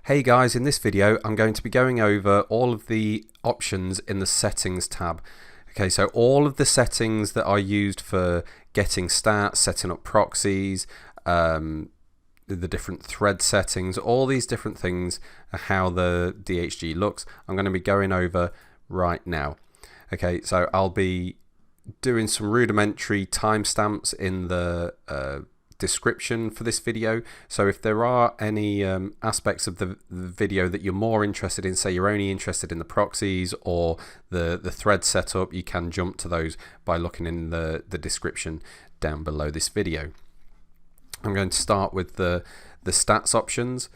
Hey guys, in this video I'm going to be going over all of the options in the settings tab. Okay, so all of the settings that are used for getting stats, setting up proxies, the different thread settings, all these different things, how the DHG looks, I'm going to be going over right now. Okay, so I'll be doing some rudimentary timestamps in the description for this video, so if there are any aspects of the video that you're more interested in, say you're only interested in the proxies or the thread setup, you can jump to those by looking in the description down below this video. I'm going to start with the stats options,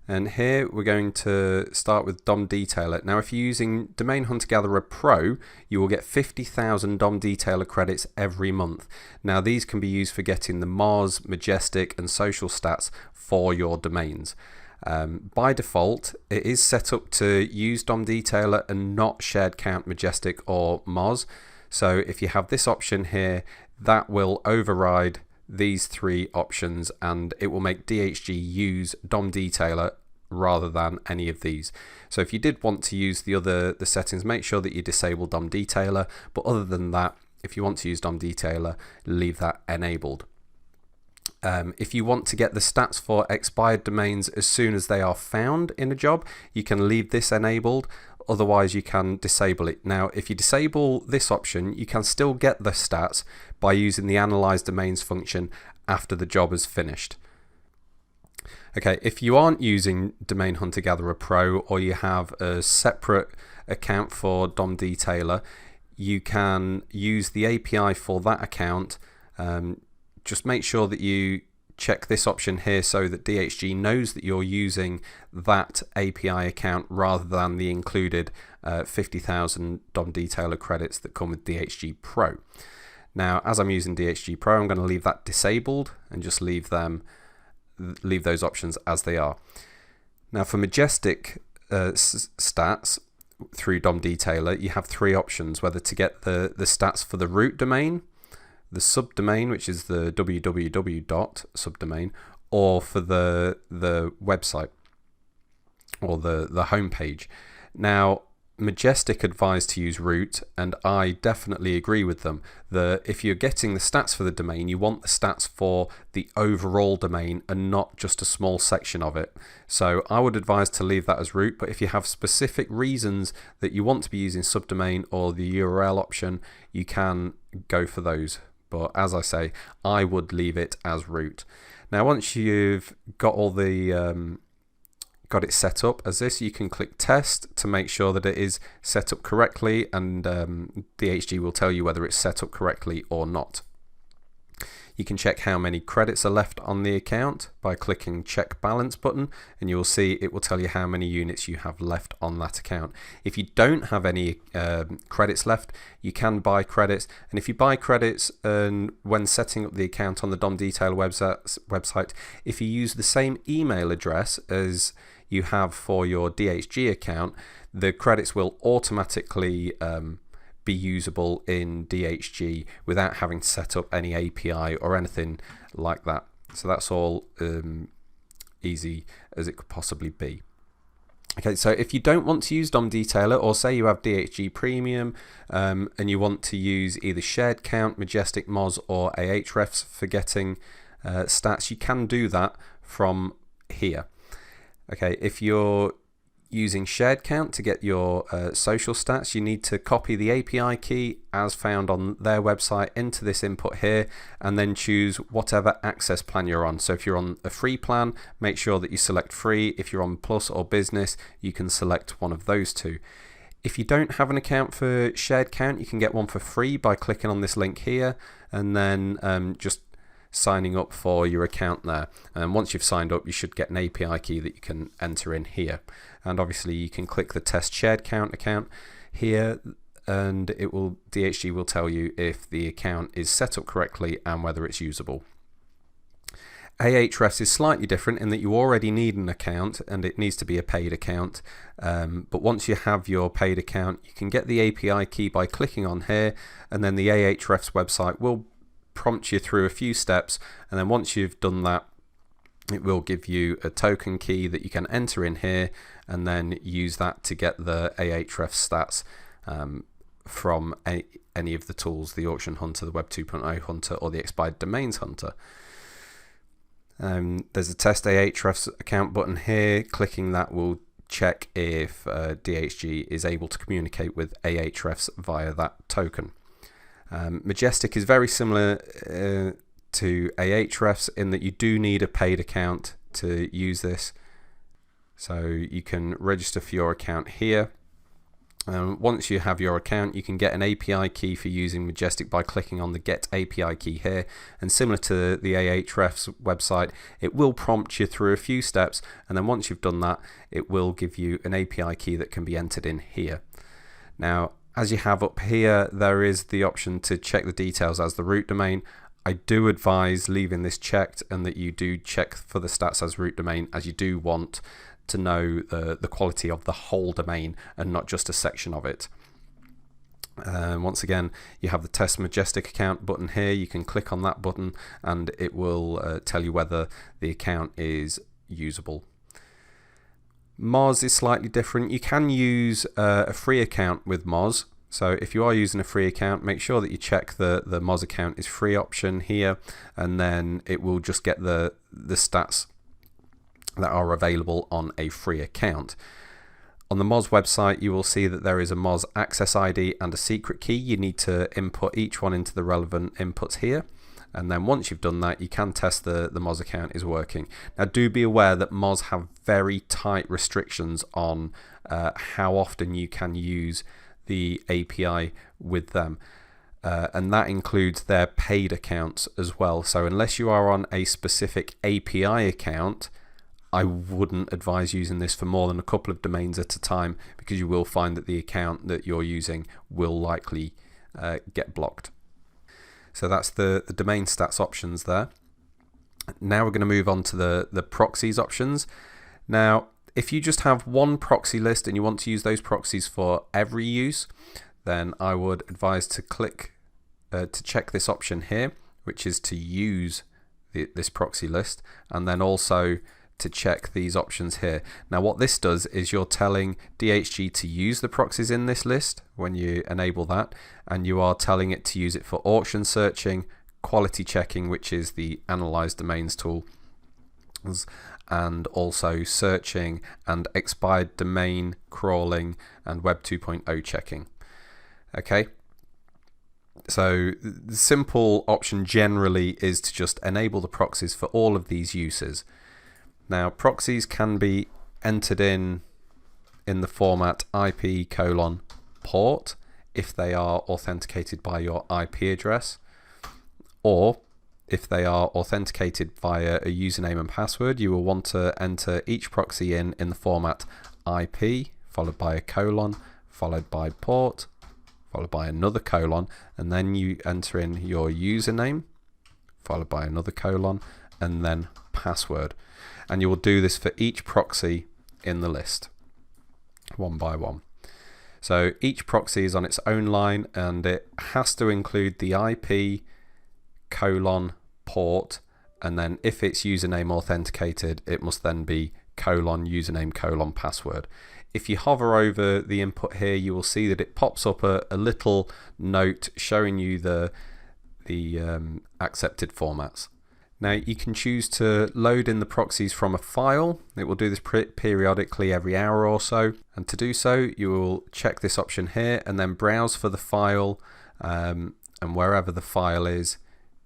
and here we're going to start with DomDetailer. Now if you're using Domain Hunter Gatherer Pro, you will get 50,000 DomDetailer credits every month. Now these can be used for getting the Moz, Majestic and social stats for your domains. By default it is set up to use DomDetailer and not shared count Majestic or Moz. So if you have this option here, that will override these three options and it will make DHG use DomDetailer rather than any of these. So if you did want to use the settings, make sure that you disable DomDetailer, but other than that, if you want to use DomDetailer, leave that enabled. If you want to get the stats for expired domains as soon as they are found in a job, you can leave this enabled. Otherwise you can disable it. Now if you disable this option, you can still get the stats by using the analyze domains function after the job is finished. Okay, if you aren't using Domain Hunter Gatherer Pro or you have a separate account for DomDetailer, you can use the API for that account. Just make sure that you check this option here so that DHG knows that you're using that API account rather than the included 50,000 DomDetailer credits that come with DHG Pro. Now as I'm using DHG Pro, I'm going to leave that disabled and just leave those options as they are. Now for Majestic stats through DomDetailer, you have three options: whether to get the stats for the root domain, the subdomain, which is the www subdomain, or for the website or the home page. Now Majestic advised to use root, and I definitely agree with them. If you're getting the stats for the domain, you want the stats for the overall domain and not just a small section of it. So I would advise to leave that as root, but if you have specific reasons that you want to be using subdomain or the URL option, you can go for those. But as I say, I would leave it as root. Now once you've got all the got it set up as this, you can click test to make sure that it is set up correctly, and DHG will tell you whether it's set up correctly or not. You can check how many credits are left on the account by clicking check balance button, and you will see it will tell you how many units you have left on that account. If you don't have any credits left, you can buy credits, and if you buy credits and when setting up the account on the DomDetailer website, if you use the same email address as you have for your DHG account, the credits will automatically be usable in DHG without having to set up any API or anything like that. So that's all easy as it could possibly be. Okay, so if you don't want to use DomDetailer, or say you have DHG Premium and you want to use either shared count, Majestic, Moz or Ahrefs for getting stats, you can do that from here. Okay, if you're using shared count to get your social stats, you need to copy the API key as found on their website into this input here, and then choose whatever access plan you're on. So if you're on a free plan, make sure that you select free. If you're on Plus or Business, you can select one of those two. If you don't have an account for shared count, you can get one for free by clicking on this link here and then just signing up for your account there. And once you've signed up, you should get an API key that you can enter in here. And obviously you can click the test shared count account here, and DHG will tell you if the account is set up correctly and whether it's usable. Ahrefs is slightly different in that you already need an account and it needs to be a paid account, but once you have your paid account, you can get the API key by clicking on here, and then the Ahrefs website will prompt you through a few steps, and then once you've done that, it will give you a token key that you can enter in here and then use that to get the Ahrefs stats from any of the tools, the Auction Hunter, the Web 2.0 Hunter, or the Expired Domains Hunter. There's a Test Ahrefs account button here. Clicking that will check if DHG is able to communicate with Ahrefs via that token. Majestic is very similar to Ahrefs in that you do need a paid account to use this. So you can register for your account here. Once you have your account, you can get an API key for using Majestic by clicking on the Get API Key here. And similar to the Ahrefs website, it will prompt you through a few steps, and then once you've done that, it will give you an API key that can be entered in here. Now, as you have up here, there is the option to check the details as the root domain. I do advise leaving this checked and that you do check for the stats as root domain, as you do want to know the quality of the whole domain and not just a section of it. Once again, you have the Test Majestic account button here. You can click on that button and it will tell you whether the account is usable. Moz is slightly different. You can use a free account with Moz. So if you are using a free account, make sure that you check the Moz account is free option here, and then it will just get the stats that are available on a free account. On the Moz website, you will see that there is a Moz access ID and a secret key. You need to input each one into the relevant inputs here. And then once you've done that, you can test the Moz account is working. Now, do be aware that Moz have very tight restrictions on how often you can use the API with them. And that includes their paid accounts as well. So unless you are on a specific API account, I wouldn't advise using this for more than a couple of domains at a time, because you will find that the account that you're using will likely get blocked. So that's the domain stats options there. Now we're going to move on to the proxies options. Now, if you just have one proxy list and you want to use those proxies for every use, then I would advise to click to check this option here, which is to use this proxy list, and then also to check these options here. Now what this does is you're telling DHG to use the proxies in this list when you enable that, and you are telling it to use it for auction searching, quality checking, which is the Analyze Domains tool, and also searching and expired domain crawling and Web 2.0 checking. Okay, so the simple option generally is to just enable the proxies for all of these uses. Now, proxies can be entered in the format IP:port if they are authenticated by your IP address, or if they are authenticated via a username and password, you will want to enter each proxy in the format IP followed by a colon followed by port followed by another colon, and then you enter in your username followed by another colon and then password. And you will do this for each proxy in the list, one by one. So each proxy is on its own line, and it has to include the IP colon port, and then if it's username authenticated, it must then be colon username colon password. If you hover over the input here, you will see that it pops up a little note showing you the accepted formats. Now you can choose to load in the proxies from a file. It will do this periodically every hour or so, and to do so you will check this option here and then browse for the file, and wherever the file is,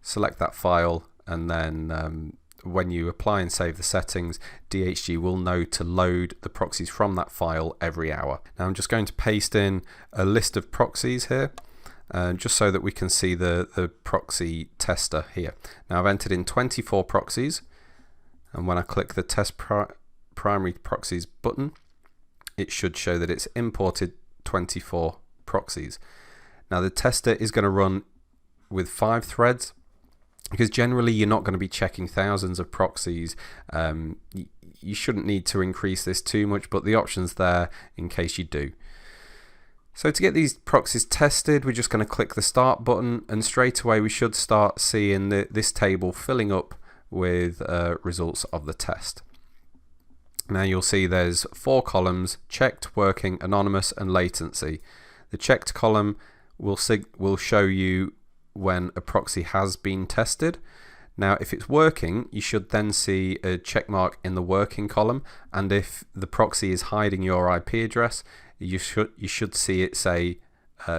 select that file, and then when you apply and save the settings, DHG will know to load the proxies from that file every hour. Now I'm just going to paste in a list of proxies here, just so that we can see the proxy tester here. Now I've entered in 24 proxies, and when I click the Test Primary Proxies button, it should show that it's imported 24 proxies. Now the tester is going to run with 5 threads, because generally you're not going to be checking thousands of proxies. You shouldn't need to increase this too much, but the option's there in case you do. So to get these proxies tested, we're just going to click the Start button, and straight away we should start seeing this table filling up with results of the test. Now you'll see there's 4 columns: checked, working, anonymous, and latency. The checked column will show you when a proxy has been tested. Now if it's working, you should then see a check mark in the working column, and if the proxy is hiding your IP address, you should see it say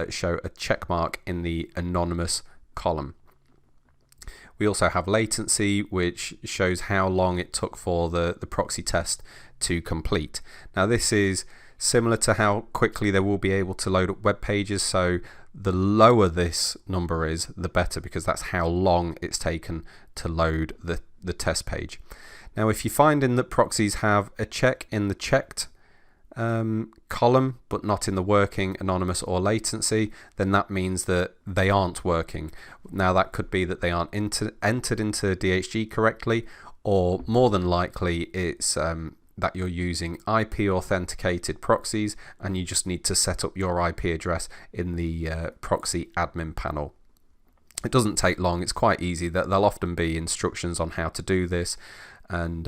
show a check mark in the anonymous column. We also have latency, which shows how long it took for the proxy test to complete. Now this is similar to how quickly they will be able to load up web pages, so the lower this number is, the better, because that's how long it's taken to load the test page. Now if you find in that proxies have a check in the checked column but not in the working, anonymous, or latency, then that means that they aren't working. Now that could be that they aren't entered into DHG correctly, or more than likely it's that you're using IP authenticated proxies and you just need to set up your IP address in the proxy admin panel. It doesn't take long, it's quite easy. There'll often be instructions on how to do this, and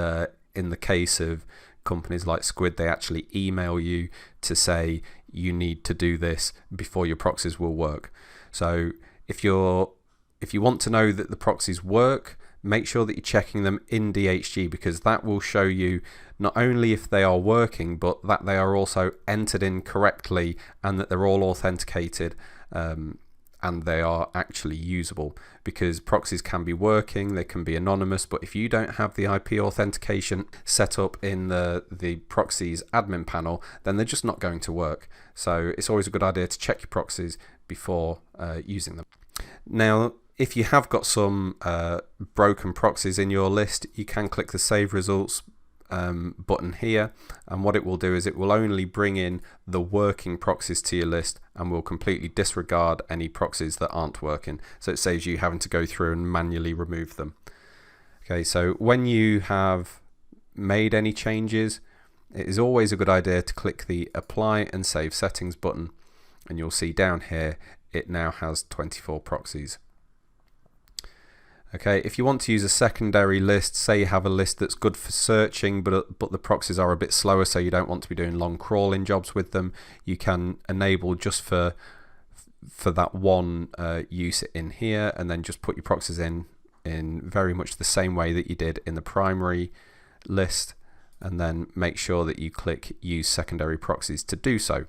in the case of companies like Squid, they actually email you to say you need to do this before your proxies will work. So if you want to know that the proxies work, make sure that you're checking them in DHG, because that will show you not only if they are working, but that they are also entered in correctly and that they're all authenticated and they are actually usable. Because proxies can be working, they can be anonymous, but if you don't have the IP authentication set up in the proxies admin panel, then they're just not going to work. So it's always a good idea to check your proxies before using them. Now if you have got some broken proxies in your list, you can click the Save Results button here, and what it will do is it will only bring in the working proxies to your list and will completely disregard any proxies that aren't working, so it saves you having to go through and manually remove them. Okay, so when you have made any changes, it is always a good idea to click the Apply and Save Settings button, and you'll see down here it now has 24 proxies. Okay, if you want to use a secondary list, say you have a list that's good for searching, but the proxies are a bit slower, so you don't want to be doing long crawling jobs with them, you can enable just for that one use in here, and then just put your proxies in very much the same way that you did in the primary list, and then make sure that you click Use Secondary Proxies to do so.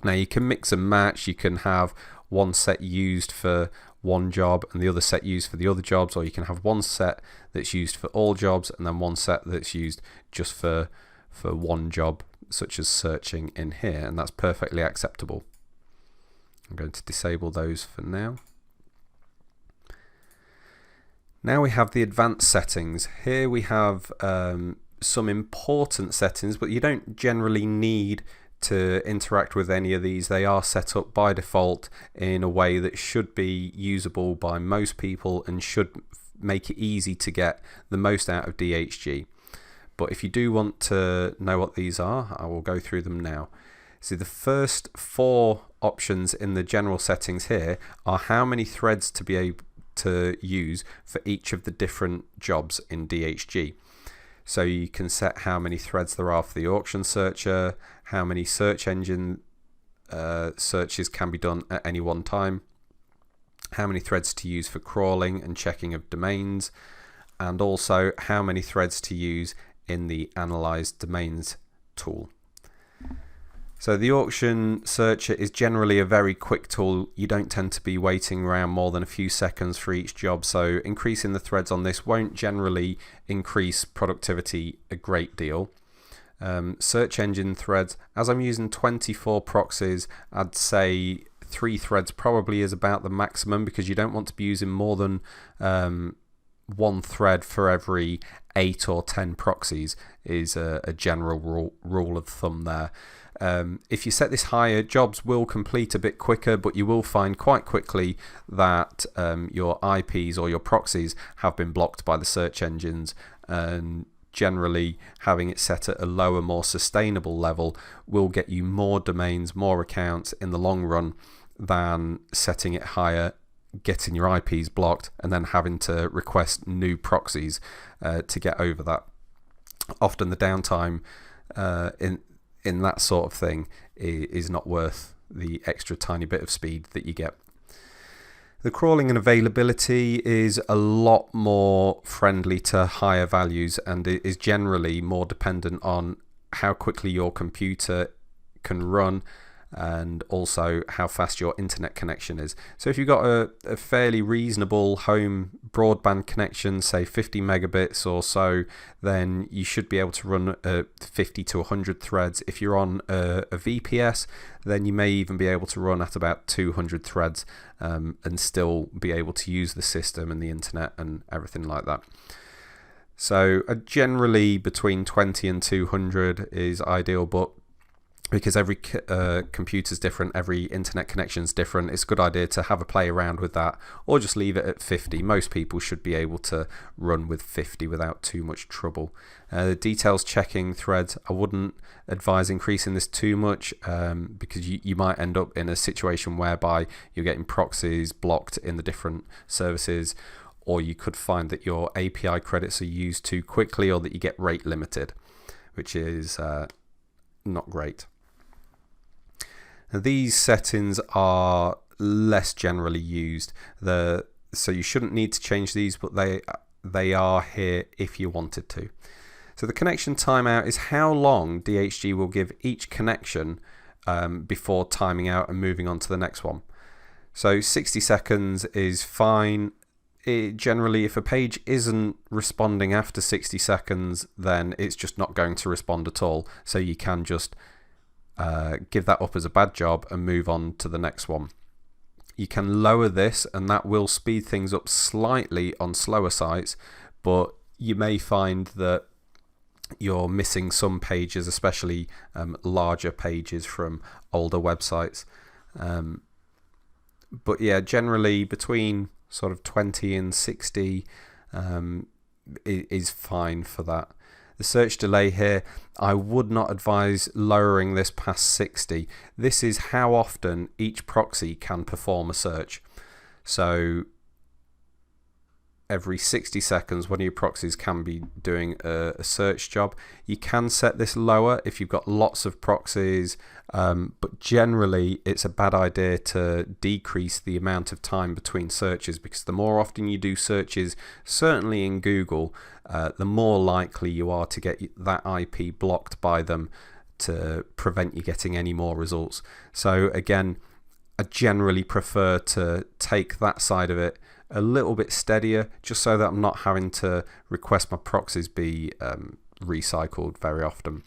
Now you can mix and match, you can have one set used for one job and the other set used for the other jobs, or you can have one set that's used for all jobs and then one set that's used just for one job, such as searching in here, and that's perfectly acceptable. I'm going to disable those for now. Now we have the advanced settings. Here we have some important settings, but you don't generally need to interact with any of these. They are set up by default in a way that should be usable by most people and should make it easy to get the most out of DHG. But if you do want to know what these are, I will go through them now. So the first 4 options in the general settings here are how many threads to be able to use for each of the different jobs in DHG. So you can set how many threads there are for the auction searcher, how many search engine searches can be done at any one time, how many threads to use for crawling and checking of domains, and also how many threads to use in the Analyze Domains tool. So the auction searcher is generally a very quick tool. You don't tend to be waiting around more than a few seconds for each job, so increasing the threads on this won't generally increase productivity a great deal. Search engine threads, as I'm using 24 proxies, I'd say 3 threads probably is about the maximum, because you don't want to be using more than 1 thread for every 8 or 10 proxies is a general rule of thumb there. If you set this higher, jobs will complete a bit quicker, but you will find quite quickly that your IPs or your proxies have been blocked by the search engines, and generally having it set at a lower, more sustainable level will get you more domains, more accounts in the long run than setting it higher getting your IPs blocked and then having to request new proxies to get over that. Often the downtime in that sort of thing is not worth the extra tiny bit of speed that you get. The crawling and availability is a lot more friendly to higher values and is generally more dependent on how quickly your computer can run and also how fast your internet connection is. So if you've got a fairly reasonable home broadband connection, say 50 megabits or so, then you should be able to run 50 to 100 threads. If you're on a VPS, then you may even be able to run at about 200 threads and still be able to use the system and the internet and everything like that. So generally between 20 and 200 is ideal, but because every computer's different, every internet connection's different, it's a good idea to have a play around with that, or just leave it at 50. Most people should be able to run with 50 without too much trouble. The details checking threads, I wouldn't advise increasing this too much because you might end up in a situation whereby you're getting proxies blocked in the different services, or you could find that your API credits are used too quickly, or that you get rate limited, which is not great. Now, these settings are less generally used, so you shouldn't need to change these, but they are here if you wanted to. So the connection timeout is how long DHG will give each connection before timing out and moving on to the next one. So 60 seconds is fine. Generally, if a page isn't responding after 60 seconds, then it's just not going to respond at all. So you can just give that up as a bad job and move on to the next one. You can lower this and that will speed things up slightly on slower sites, but you may find that you're missing some pages, especially larger pages from older websites. But yeah, generally between sort of 20 and 60 is fine for that. The search delay here, I would not advise lowering this past 60. This is how often each proxy can perform a search. So every 60 seconds, one of your proxies can be doing a search job. You can set this lower if you've got lots of proxies, but generally it's a bad idea to decrease the amount of time between searches, because the more often you do searches, certainly in Google, the more likely you are to get that IP blocked by them to prevent you getting any more results. So again, I generally prefer to take that side of it a little bit steadier, just so that I'm not having to request my proxies be recycled very often.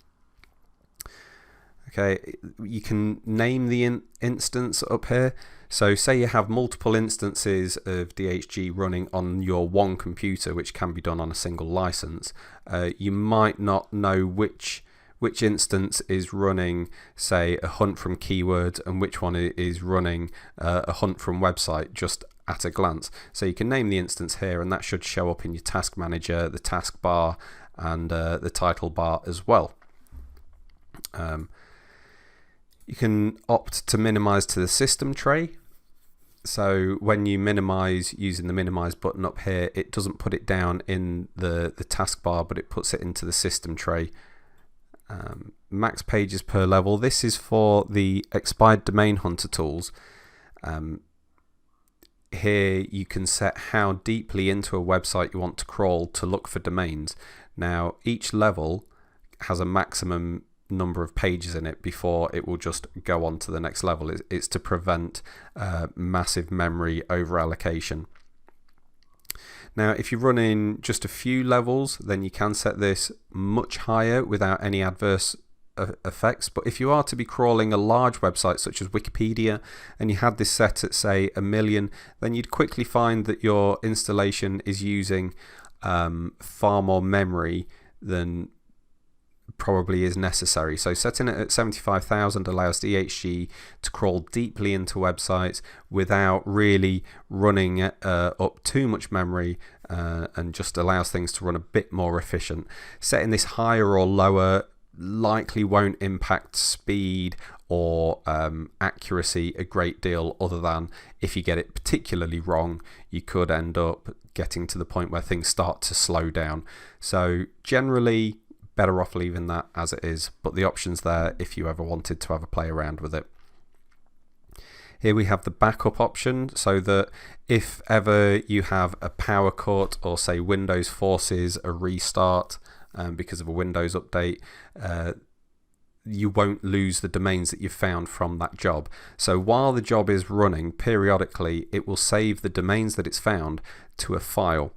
Okay, you can name the instance up here. So say you have multiple instances of DHG running on your one computer, which can be done on a single license. You might not know which instance is running, say, a hunt from keywords and which one is running a hunt from website just at a glance. So you can name the instance here, and that should show up in your task manager, the task bar, and the title bar as well. You can opt to minimize to the system tray. So when you minimize using the minimize button up here, it doesn't put it down in the taskbar, but it puts it into the system tray. Max pages per level. This is for the expired domain hunter tools. Here you can set how deeply into a website you want to crawl to look for domains. Now each level has a maximum number of pages in it before it will just go on to the next level. It's to prevent massive memory over allocation. Now if you're running just a few levels, then you can set this much higher without any adverse effects. But if you are to be crawling a large website such as Wikipedia and you had this set at say 1 million, then you'd quickly find that your installation is using far more memory than probably is necessary. So setting it at 75,000 allows DHG to crawl deeply into websites without really running up too much memory, and just allows things to run a bit more efficient. Setting this higher or lower likely won't impact speed or accuracy a great deal, other than if you get it particularly wrong, you could end up getting to the point where things start to slow down. So generally, better off leaving that as it is, but the option's there if you ever wanted to have a play around with it. Here we have the backup option, so that if ever you have a power cut, or say Windows forces a restart because of a Windows update, you won't lose the domains that you've found from that job. So while the job is running, periodically it will save the domains that it's found to a file,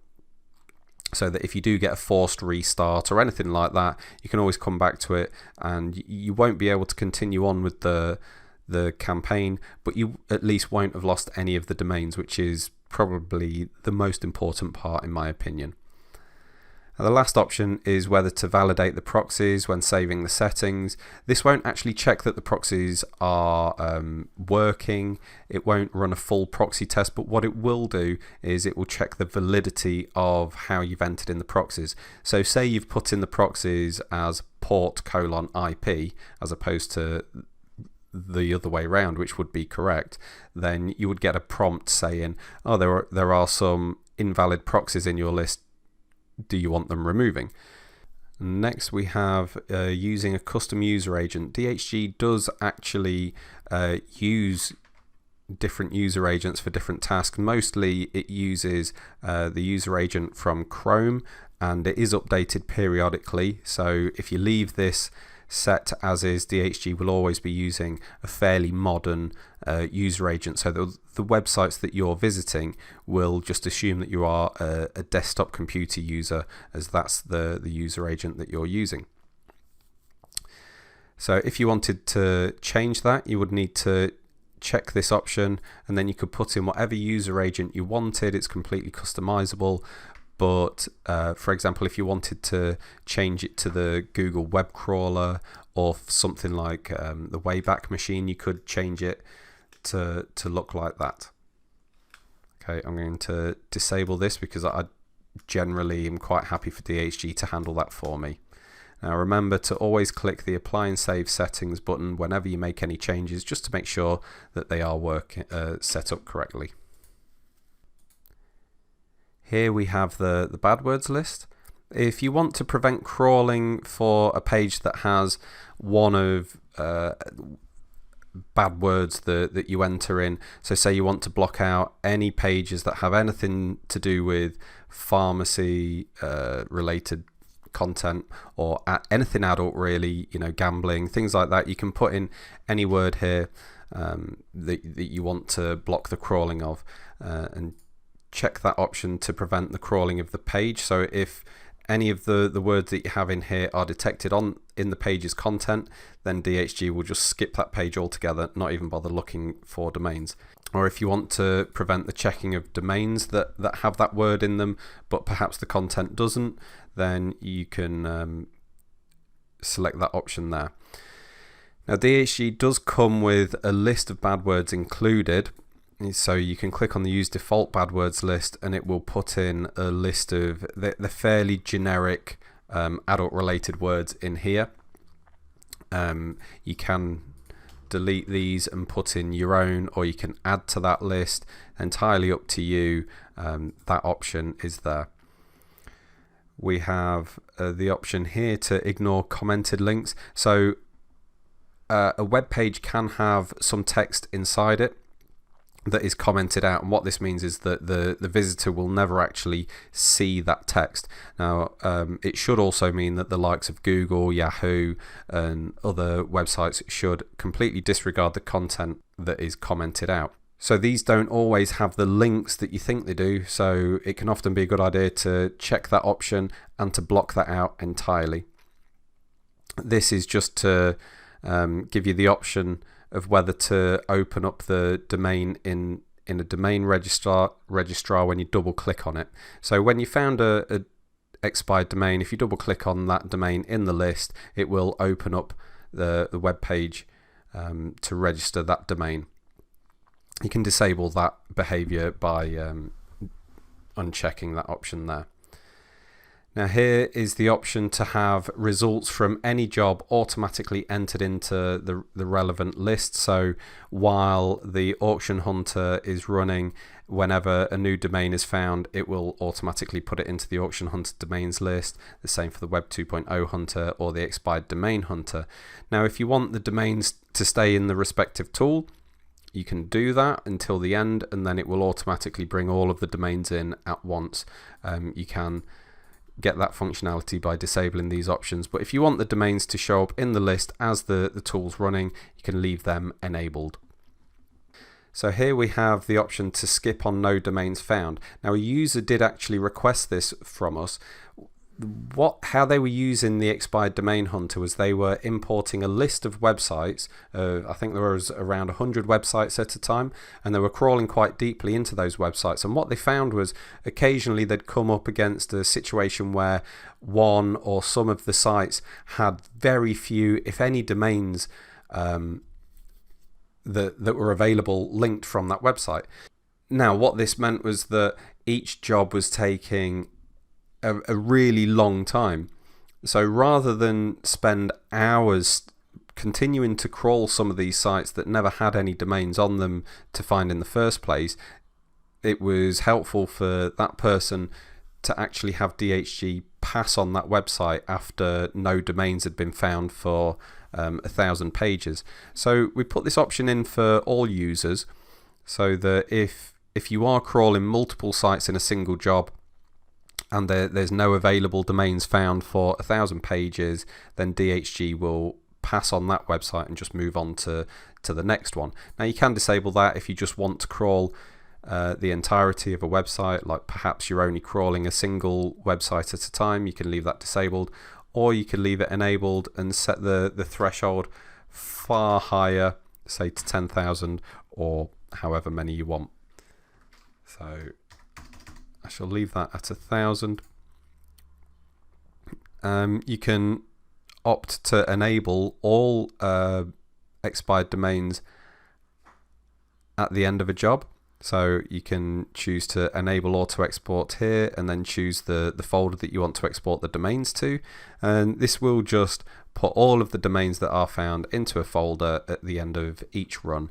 so that if you do get a forced restart or anything like that, you can always come back to it, and you won't be able to continue on with the campaign, but you at least won't have lost any of the domains, which is probably the most important part in my opinion. Now, the last option is whether to validate the proxies when saving the settings. This won't actually check that the proxies are working. It won't run a full proxy test, but what it will do is it will check the validity of how you've entered in the proxies. So say you've put in the proxies as port:/IP as opposed to the other way around, which would be correct, then you would get a prompt saying, oh, there are some invalid proxies in your list. Do you want them removing? Next we have using a custom user agent. DHG does actually use different user agents for different tasks. Mostly it uses the user agent from Chrome, and it is updated periodically. So if you leave this set as is, DHG will always be using a fairly modern user agent, so the websites that you're visiting will just assume that you are a desktop computer user, as that's the user agent that you're using. So if you wanted to change that, you would need to check this option, and then you could put in whatever user agent you wanted. It's completely customizable. But for example, if you wanted to change it to the Google web crawler, or something like the Wayback Machine, you could change it to look like that. Okay, I'm going to disable this because I generally am quite happy for DHG to handle that for me. Now remember to always click the Apply and Save Settings button whenever you make any changes, just to make sure that they are set up correctly. Here we have the bad words list. If you want to prevent crawling for a page that has one of bad words that you enter in, so say you want to block out any pages that have anything to do with pharmacy related content, or anything adult really, gambling, things like that, you can put in any word here that you want to block the crawling of, and check that option to prevent the crawling of the page. So if any of the words that you have in here are detected in the page's content, then DHG will just skip that page altogether, not even bother looking for domains. Or if you want to prevent the checking of domains that have that word in them, but perhaps the content doesn't, then you can select that option there. Now DHG does come with a list of bad words included. So you can click on the Use Default Bad Words list, and it will put in a list of the fairly generic adult related words in here. You can delete these and put in your own, or you can add to that list. Entirely up to you. That option is there. We have the option here to ignore commented links. So a web page can have some text inside it that is commented out, and what this means is that the visitor will never actually see that text. Now it should also mean that the likes of Google, Yahoo and other websites should completely disregard the content that is commented out. So these don't always have the links that you think they do, so it can often be a good idea to check that option and to block that out entirely. This is just to give you the option of whether to open up the domain in a domain registrar when you double click on it. So when you found a expired domain, if you double click on that domain in the list, it will open up the web page to register that domain. You can disable that behavior by unchecking that option there. Now here is the option to have results from any job automatically entered into the relevant list. So while the auction hunter is running, whenever a new domain is found, it will automatically put it into the auction hunter domains list. The same for the Web 2.0 hunter or the expired domain hunter. Now if you want the domains to stay in the respective tool, you can do that until the end, and then it will automatically bring all of the domains in at once. You can get that functionality by disabling these options, but if you want the domains to show up in the list as the tool's running, you can leave them enabled. So here we have the option to skip on no domains found. Now a user did actually request this from us. How they were using the expired domain hunter was they were importing a list of websites. I think there was around 100 websites at a time, and they were crawling quite deeply into those websites. And what they found was occasionally they'd come up against a situation where one or some of the sites had very few, if any, domains that were available linked from that website. Now what this meant was that each job was taking a really long time. So rather than spend hours continuing to crawl some of these sites that never had any domains on them to find in the first place, it was helpful for that person to actually have DHG pass on that website after no domains had been found for 1,000 pages. So we put this option in for all users, so that if you are crawling multiple sites in a single job and there's no available domains found for 1,000 pages, then DHG will pass on that website and just move on to the next one. Now you can disable that if you just want to crawl the entirety of a website, like perhaps you're only crawling a single website at a time. You can leave that disabled, or you can leave it enabled and set the threshold far higher, say to 10,000 or however many you want. So I shall leave that at 1,000. You can opt to enable all expired domains at the end of a job. So you can choose to enable auto export here and then choose the folder that you want to export the domains to. And this will just put all of the domains that are found into a folder at the end of each run.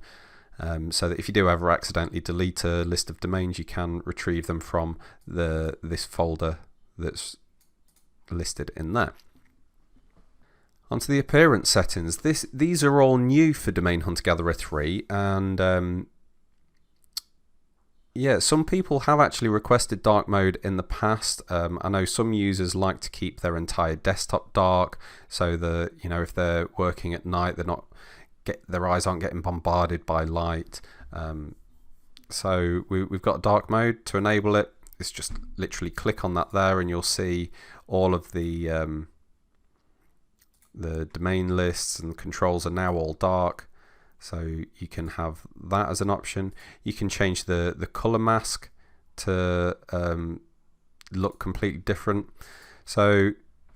So that if you do ever accidentally delete a list of domains, you can retrieve them from this folder that's listed in there. Onto the appearance settings. These are all new for Domain Hunter Gatherer 3, and yeah, some people have actually requested dark mode in the past. I know some users like to keep their entire desktop dark, so that if they're working at night, their eyes aren't getting bombarded by light. So we've got dark mode. To enable it, it's just literally click on that there, and you'll see all of the domain lists and controls are now all dark. So you can have that as an option. You can change the color mask to look completely different. So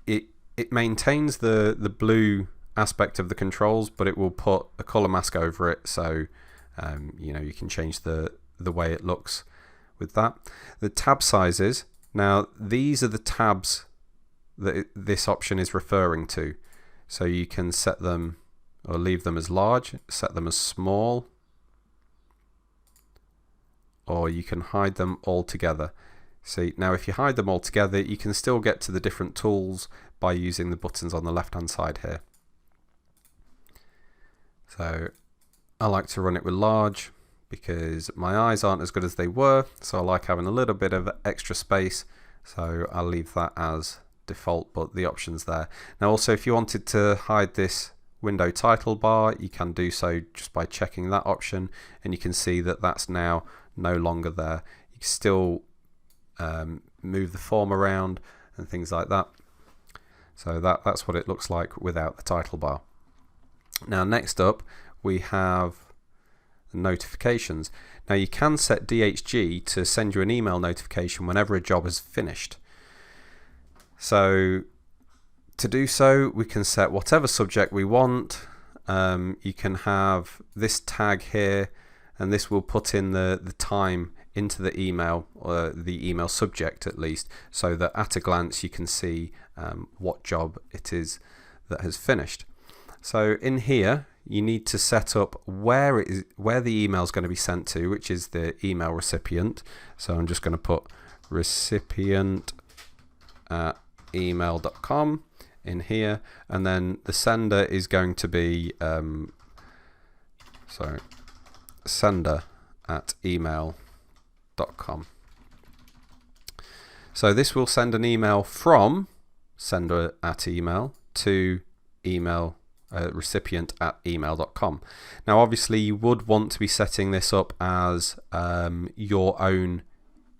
it maintains the blue aspect of the controls, but it will put a color mask over it. So you can change the way it looks with that. The tab sizes. Now these are the tabs that this option is referring to. So you can set them or leave them as large, set them as small, or you can hide them all together. See, now if you hide them all together, you can still get to the different tools by using the buttons on the left hand side here. So I like to run it with large because my eyes aren't as good as they were, so I like having a little bit of extra space, so I'll leave that as default, but the option's there. Now also, if you wanted to hide this window title bar, you can do so just by checking that option, and you can see that that's now no longer there. You can still move the form around and things like that. So that's what it looks like without the title bar. Now next up we have notifications. Now you can set DHG to send you an email notification whenever a job is finished. So to do so, we can set whatever subject we want. You can have this tag here, and this will put in the time into the email, or the email subject at least, so that at a glance you can see what job it is that has finished. So in here you need to set up where the email is going to be sent to, which is the email recipient. So I'm just going to put recipient@email.com in here, and then the sender is going to be sender@email.com. So this will send an email from sender@email to email recipient@email.com. Now obviously you would want to be setting this up as your own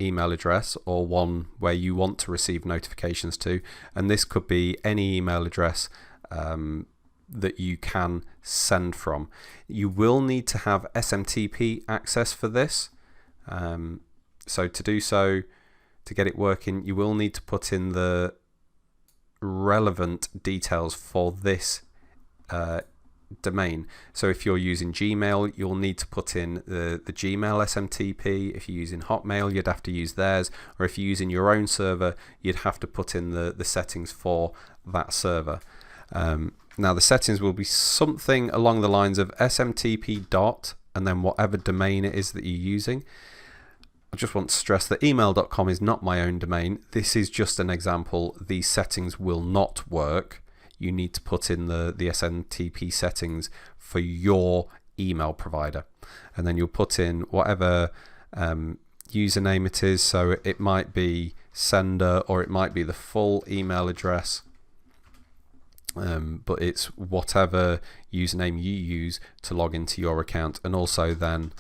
email address, or one where you want to receive notifications to, and this could be any email address that you can send from. You will need to have SMTP access for this, so to do so, to get it working, you will need to put in the relevant details for this domain. So if you're using Gmail, you'll need to put in the Gmail SMTP. If you're using Hotmail, you'd have to use theirs, or if you're using your own server, you'd have to put in the settings for that server. Now the settings will be something along the lines of SMTP dot and then whatever domain it is that you're using. I just want to stress that email.com is not my own domain. This is just an example. These settings will not work. You need to put in the SMTP settings for your email provider, and then you'll put in whatever username it is. So it might be sender, or it might be the full email address, but it's whatever username you use to log into your account, and also then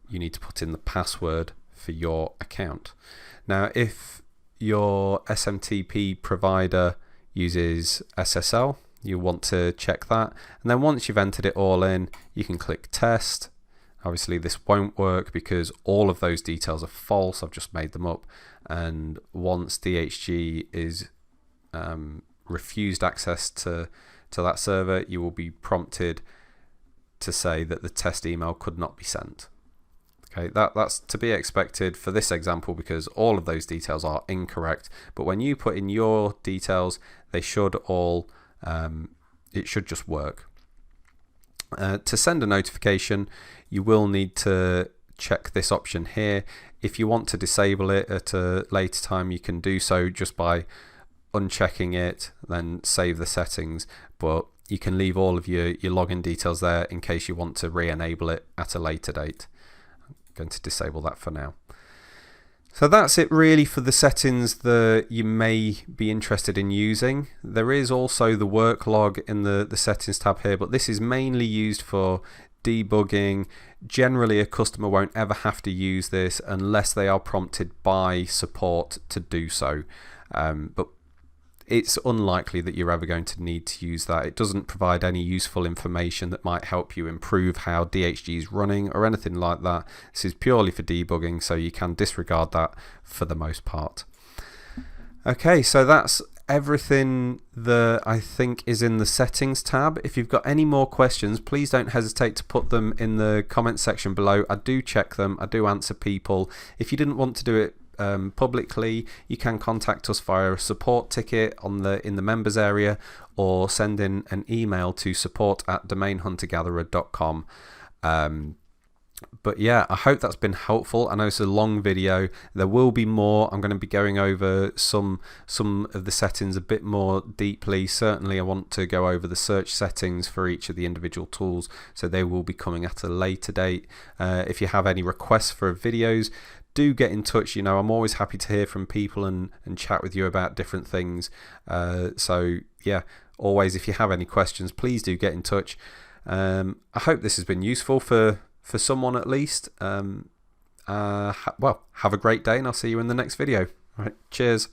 you need to put in the password for your account. Now if your SMTP provider uses SSL, you want to check that, and then once you've entered it all in, you can click test. Obviously this won't work because all of those details are false. I've just made them up, and once DHG is refused access to that server, you will be prompted to say that the test email could not be sent. Okay, that's to be expected for this example because all of those details are incorrect, but when you put in your details, they should all it should just work. To send a notification, you will need to check this option here. If you want to disable it at a later time, you can do so just by unchecking it, then save the settings, but you can leave all of your login details there in case you want to re-enable it at a later date. I'm going to disable that for now. So that's it really for the settings that you may be interested in using. There is also the work log in the settings tab here, but this is mainly used for debugging. Generally a customer won't ever have to use this unless they are prompted by support to do so, but it's unlikely that you're ever going to need to use that. It doesn't provide any useful information that might help you improve how DHG is running or anything like that. This is purely for debugging, so you can disregard that for the most part. Okay, so that's everything that I think is in the settings tab. If you've got any more questions, please don't hesitate to put them in the comment section below. I do check them, I do answer people. If you didn't want to do it publicly, you can contact us via a support ticket in the members area, or send in an email to support@domainhuntergatherer.com. But yeah, I hope that's been helpful. I know it's a long video. There will be more. I'm going to be going over some of the settings a bit more deeply. Certainly I want to go over the search settings for each of the individual tools, so they will be coming at a later date. If you have any requests for videos, do get in touch. You know, I'm always happy to hear from people and chat with you about different things. So yeah, always, if you have any questions, please do get in touch. I hope this has been useful for someone at least. Well, have a great day, and I'll see you in the next video. All right, cheers.